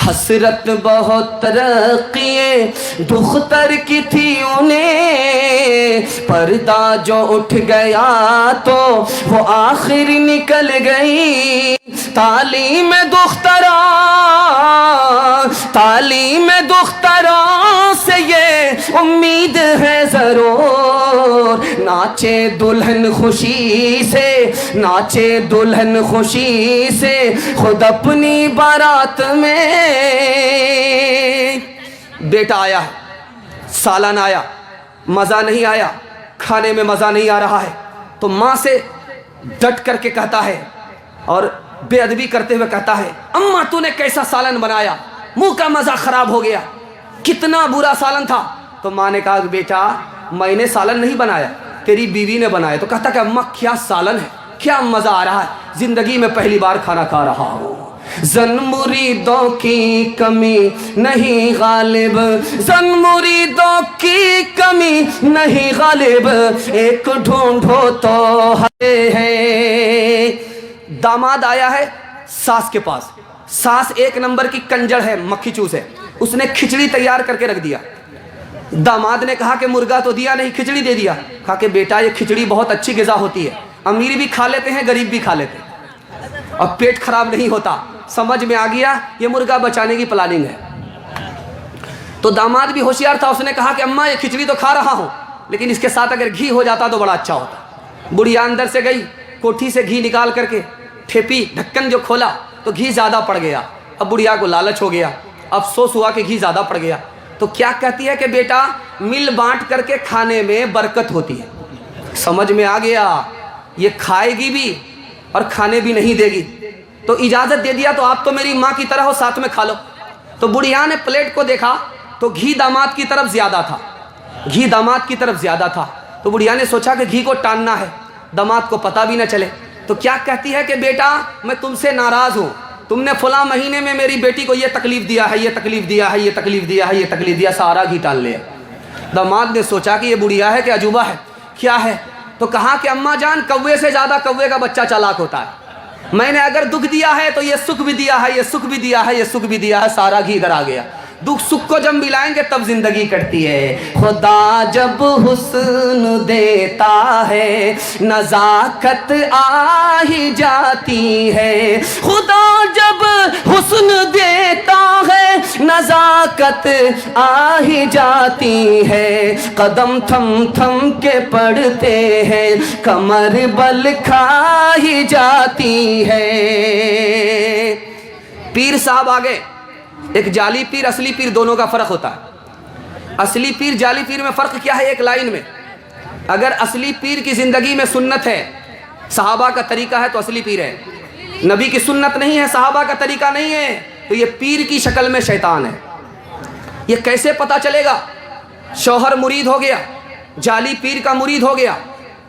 حسرت بہت ترقی دختر کی تھی انہیں، پردہ جو اٹھ گیا تو وہ آخر نکل گئی۔ تعلیم دختروں سے یہ امید ہے ضرور، ناچے دلہن خوشی سے خود اپنی بارات میں۔ بیٹا آیا ہے، سالن آیا، مزہ نہیں آیا، کھانے میں مزہ نہیں آ رہا ہے، تو ماں سے ڈٹ کر کے کہتا ہے اور بے ادبی کرتے ہوئے کہتا ہے، اماں تو نے کیسا سالن بنایا، منہ کا مزہ خراب ہو گیا، کتنا برا سالن تھا۔ تو ماں نے کہا کہ بیٹا میں نے سالن نہیں بنایا، تیری بیوی نے بنایا۔ تو کہتا کہ اماں کیا سالن ہے، کیا مزہ آ رہا ہے، زندگی میں پہلی بار کھانا کھا رہا ہوں۔ زن مریدوں کی کمی نہیں غالب، زن مریدوں کی کمی نہیں غالب، ایک ڈھونڈو تو ہے۔ داماد آیا ہے ساس کے پاس، ساس ایک نمبر کی کنجڑ ہے، مکھی چوس ہے، اس نے کھچڑی تیار کر کے رکھ دیا۔ داماد نے کہا کہ مرغا تو دیا نہیں، کھچڑی دے دیا۔ کہا کہ بیٹا یہ کھچڑی بہت اچھی غذا ہوتی ہے، امیر بھی کھا لیتے ہیں، غریب بھی کھا لیتے ہیں، اور پیٹ خراب نہیں ہوتا۔ سمجھ میں آ گیا یہ مرغا بچانے کی پلاننگ ہے۔ تو داماد بھی ہوشیار تھا، اس نے کہا کہ اماں یہ کھچڑی تو کھا رہا ہوں، لیکن اس کے ساتھ اگر گھی ہو جاتا تو بڑا اچھا ہوتا۔ بڑھیا اندر سے گئی، کوٹھی سے گھی نکال کر کے ٹھیپی، ڈھکن جو کھولا تو گھی زیادہ پڑ گیا۔ اب بڑھیا کو لالچ ہو گیا، افسوس ہوا کہ گھی زیادہ پڑ گیا۔ تو کیا کہتی ہے کہ بیٹا مل بانٹ کر کے کھانے میں برکت ہوتی ہے۔ سمجھ میں آ گیا، یہ کھائے گی بھی اور کھانے بھی نہیں دے گی، تو اجازت دے دیا تو آپ تو میری ماں کی طرح ہو، ساتھ میں کھا لو۔ تو بڑھیا نے پلیٹ کو دیکھا تو گھی داماد کی طرف زیادہ تھا، تو بڑھیا نے سوچا کہ گھی کو ٹاننا ہے، داماد کو پتہ بھی نہ چلے۔ تو کیا کہتی ہے کہ بیٹا میں تم سے ناراض ہوں، تم نے فلاں مہینے میں میری بیٹی کو یہ تکلیف دیا ہے، یہ تکلیف دیا، سارا گھی ٹال لیا۔ داماد نے سوچا کہ یہ بڑھیا ہے کہ عجوبہ ہے، کیا ہے؟ تو کہا کہ اماں جان کوے سے زیادہ کوے کا بچہ چالاک ہوتا ہے، میں نے اگر دکھ دیا ہے تو یہ سکھ بھی دیا ہے، سارا گھی ادھر آ گیا۔ دکھ سکھ کو جب ملائیں گے تب زندگی کٹتی ہے۔ خدا جب حسن دیتا ہے نزاکت آ ہی جاتی ہے، خدا جب حسن دیتا ہے نزاکت آ ہی جاتی ہے، قدم تھم تھم کے پڑھتے ہیں کمر بل کھا ہی جاتی ہے۔ پیر صاحب آگے، ایک جعلی پیر اصلی پیر دونوں کا فرق ہوتا ہے۔ اصلی پیر جعلی پیر میں فرق کیا ہے؟ ایک لائن میں، اگر اصلی پیر کی زندگی میں سنت ہے، صحابہ کا طریقہ ہے تو اصلی پیر ہے، نبی کی سنت نہیں ہے، صحابہ کا طریقہ نہیں ہے تو یہ پیر کی شکل میں شیطان ہے۔ یہ کیسے پتا چلے گا؟ شوہر مرید ہو گیا، جعلی پیر کا مرید ہو گیا،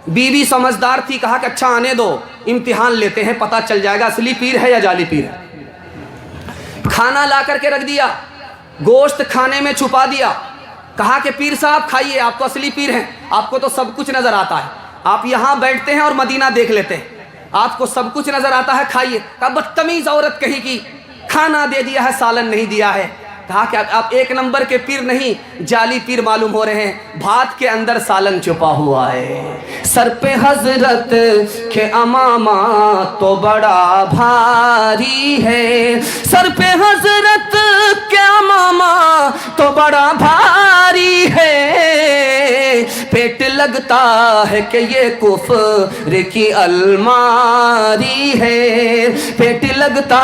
بیوی سمجھدار تھی، کہا کہ اچھا آنے دو امتحان لیتے ہیں، پتا چل جائے گا اصلی پیر ہے یا جعلی پیر ہے۔ کھانا لا کر کے رکھ دیا، گوشت کھانے میں چھپا دیا، کہا کہ پیر صاحب کھائیے، آپ تو اصلی پیر ہیں، آپ کو تو سب کچھ نظر آتا ہے، آپ یہاں بیٹھتے ہیں اور مدینہ دیکھ لیتے ہیں، آپ کو سب کچھ نظر آتا ہے، کھائیے۔ کہا بدتمیز عورت کہیں کی، کھانا دے دیا ہے سالن نہیں دیا ہے۔ کہا کہ آپ ایک نمبر کے پیر نہیں جعلی پیر معلوم ہو رہے ہیں، بھات کے اندر سالن چھپا ہوا ہے۔ سر پہ حضرت کے امامہ تو بڑا بھاری ہے، سر پہ حضرت کے امامہ تو بڑا بھاری ہے، پیٹ لگتا ہے کہ یہ کفر کی الماری ہے، پیٹ لگتا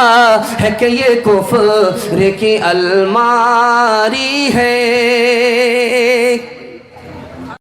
ہے کہ یہ کفر کی الماری ہے۔